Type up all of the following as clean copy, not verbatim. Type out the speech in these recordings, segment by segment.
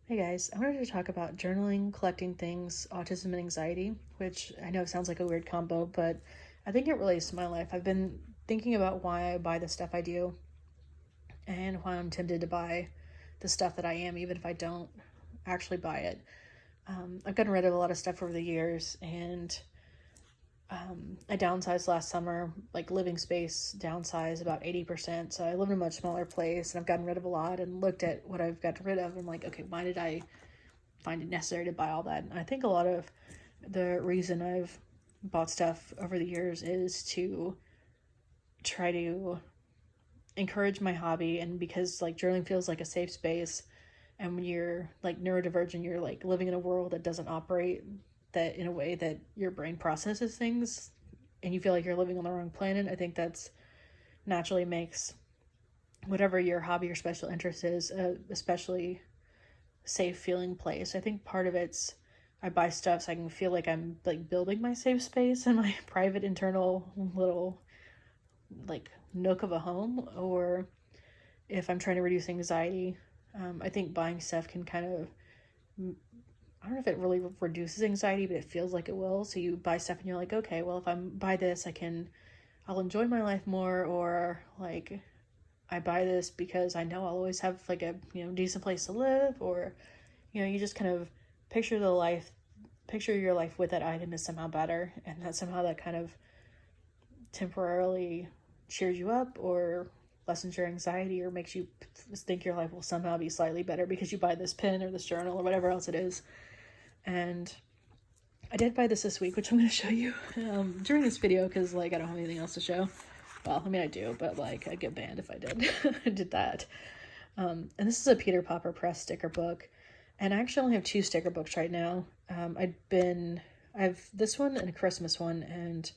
Hey guys, I wanted to talk about journaling, collecting things, autism, and anxiety, which I know sounds like a weird combo, but I think it relates to my life. I've been thinking about why I buy the stuff I do and why I'm tempted to buy the stuff that I am, even if I don't actually buy it. I've gotten rid of a lot of stuff over the years, and I downsized last summer, like living space downsized about 80%. So I live in a much smaller place and I've gotten rid of a lot and looked at what I've gotten rid of. And I'm like, okay, why did I find it necessary to buy all that? And I think a lot of the reason I've bought stuff over the years is to try to encourage my hobby, and because like journaling feels like a safe space, and when you're like neurodivergent, you're like living in a world that doesn't operate that in a way that your brain processes things, and you feel like you're living on the wrong planet. I think that's naturally makes whatever your hobby or special interest is especially safe feeling place. I think part of it's I buy stuff so I can feel like I'm like building my safe space and my private internal little like nook of a home, or if I'm trying to reduce anxiety. I think buying stuff can kind of, I don't know if it really reduces anxiety, but it feels like it will. So you buy stuff and you're like, okay, well, if I buy this, I'll enjoy my life more, or like I buy this because I know I'll always have like a, decent place to live, or, you just kind of picture your life with that item is somehow better, and that somehow that kind of temporarily cheers you up or lessens your anxiety or makes you think your life will somehow be slightly better because you buy this pen or this journal or whatever else it is. And I did buy this week, which I'm going to show you during this video because like I don't have anything else to show. Well, I mean I do, but like I'd get banned if I did. I did that. And this is a Peter Popper Press sticker book, and I actually only have 2 sticker books right now. I've this one and a Christmas one, and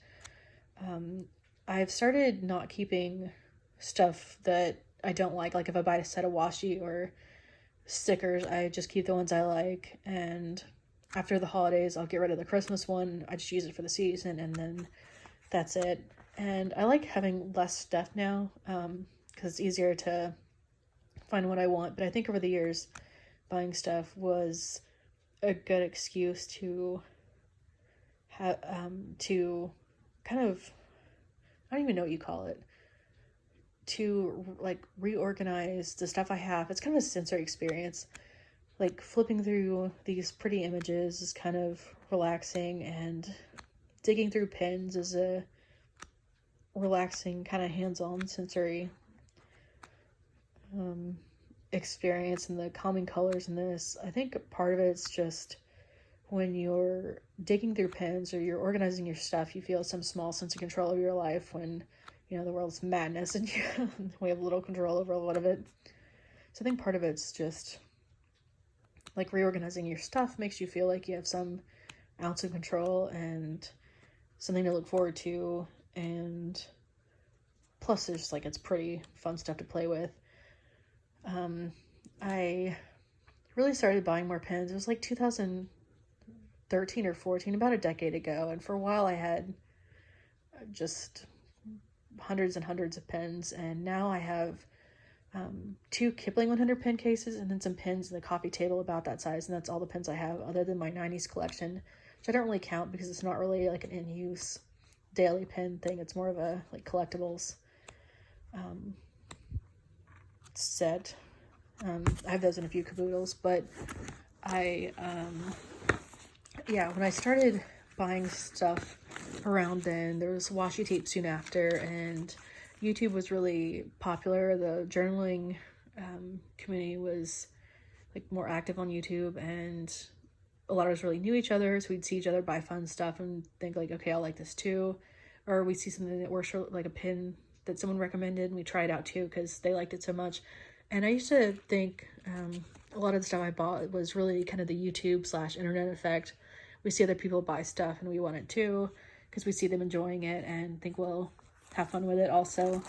I've started not keeping stuff that I don't like. Like if I buy a set of washi or stickers, I just keep the ones I like, and after the holidays I'll get rid of the Christmas one. I just use it for the season, and then that's it. And I like having less stuff now because it's easier to find what I want. But I think over the years buying stuff was a good excuse to have to kind of, I don't even know what you call it, to like reorganize the stuff I have. It's kind of a sensory experience. Like flipping through these pretty images is kind of relaxing, and digging through pins is a relaxing kind of hands-on sensory experience. And the calming colors in this, I think part of it's just when you're digging through pins or you're organizing your stuff, you feel some small sense of control over your life when the world's madness and we have little control over a lot of it. So I think part of it's just like reorganizing your stuff makes you feel like you have some ounce of control and something to look forward to, and plus there's like it's pretty fun stuff to play with. I really started buying more pens. It was like 2013 or 14, about a decade ago, and for a while I had just hundreds and hundreds of pens, and now I have 2 Kipling 100 pen cases and then some pens in the coffee table about that size, and that's all the pens I have other than my 90s collection, which I don't really count because it's not really like an in-use daily pen thing. It's more of a like collectibles set. I have those in a few caboodles, but when I started buying stuff around then, there was washi tape soon after, and YouTube was really popular. The journaling community was like more active on YouTube, and a lot of us really knew each other, so we'd see each other buy fun stuff and think like, okay, I'll like this too, or we see something that works, like a pin that someone recommended, and we try it out too because they liked it so much. And I used to think a lot of the stuff I bought was really kind of the YouTube/internet effect. We see other people buy stuff and we want it too because we see them enjoying it and think we'll have fun with it also.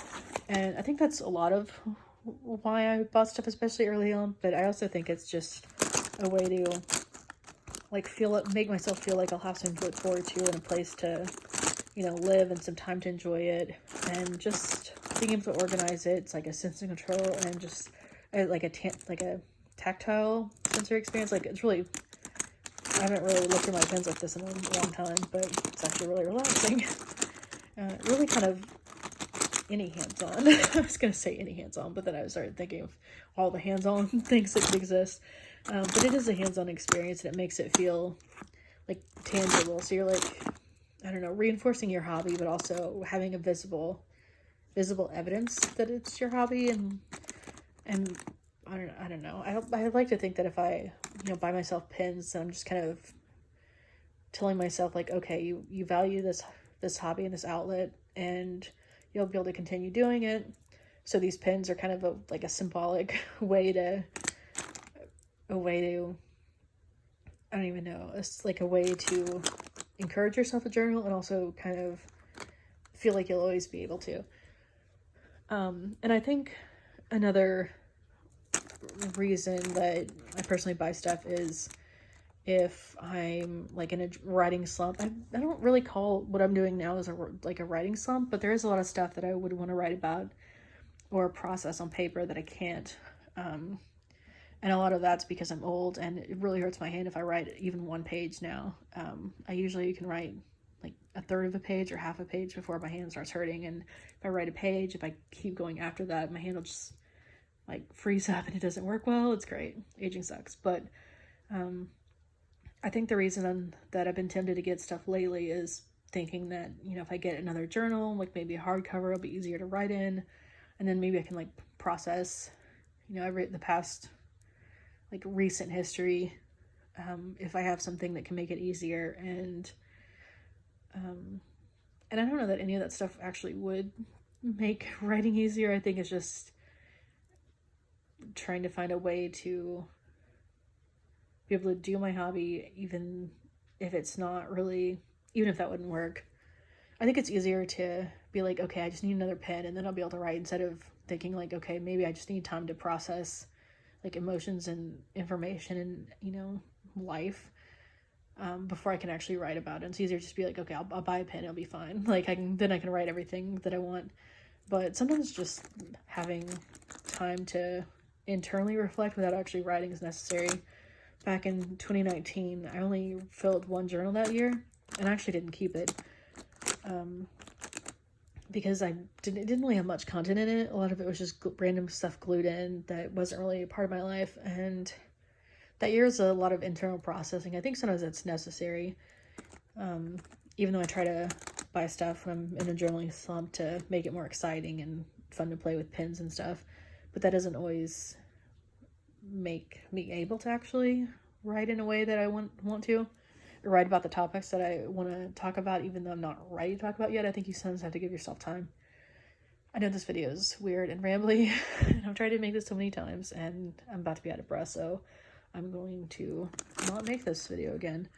And I think that's a lot of why I bought stuff, especially early on. But I also think it's just a way to like make myself feel like I'll have something to look forward to and a place to, live, and some time to enjoy it, and just being able to organize it. It's like a sense of control and just like a tactile sensory experience. Like, it's really, I haven't really looked at my pens like this in a long time, but it's actually really relaxing. Really kind of any hands-on. I was going to say any hands-on, but then I started thinking of all the hands-on things that could exist. But it is a hands-on experience, and it makes it feel like tangible. So you're like, I don't know, reinforcing your hobby, but also having a visible evidence that it's your hobby. And I don't know. I like to think that if I, buy myself pins, I'm just kind of telling myself like, okay, you value this hobby and this outlet, and you'll be able to continue doing it. So these pins are kind of like a symbolic way to, I don't even know, it's like a way to encourage yourself to journal, and also kind of feel like you'll always be able to. And I think another reason that I personally buy stuff is if I'm like in a writing slump. I don't really call what I'm doing now as a writing slump, but there is a lot of stuff that I would want to write about or process on paper that I can't. And a lot of that's because I'm old, and it really hurts my hand if I write even one page now. I usually can write like a third of a page or half a page before my hand starts hurting. And if I write a page, if I keep going after that, my hand will just like freeze up and it doesn't work well. It's great. Aging sucks. But I think the reason that I've been tempted to get stuff lately is thinking that, if I get another journal, like maybe a hardcover, it'll be easier to write in. And then maybe I can like process, I've written the past, like recent history, if I have something that can make it easier. And I don't know that any of that stuff actually would make writing easier. I think it's just trying to find a way to be able to do my hobby, even if it's not really, even if that wouldn't work. I think it's easier to be like, okay, I just need another pen, and then I'll be able to write, instead of thinking like, okay, maybe I just need time to process like emotions and information and, life, before I can actually write about it. It's easier to just be like, okay, I'll buy a pen, it'll be fine. Like I can write everything that I want. But sometimes just having time to internally reflect without actually writing is necessary. Back in 2019, I only filled one journal that year, and I actually didn't keep it. Because it didn't really have much content in it. A lot of it was just random stuff glued in that wasn't really a part of my life. And that year is a lot of internal processing. I think sometimes that's necessary. Even though I try to buy stuff when I'm in a journaling slump to make it more exciting and fun to play with pens and stuff. But that doesn't always make me able to actually write in a way that I want to. Write about the topics that I want to talk about, even though I'm not ready to talk about yet. I think you sometimes have to give yourself time. I know this video is weird and rambly, and I've tried to make this so many times, and I'm about to be out of breath, so I'm going to not make this video again.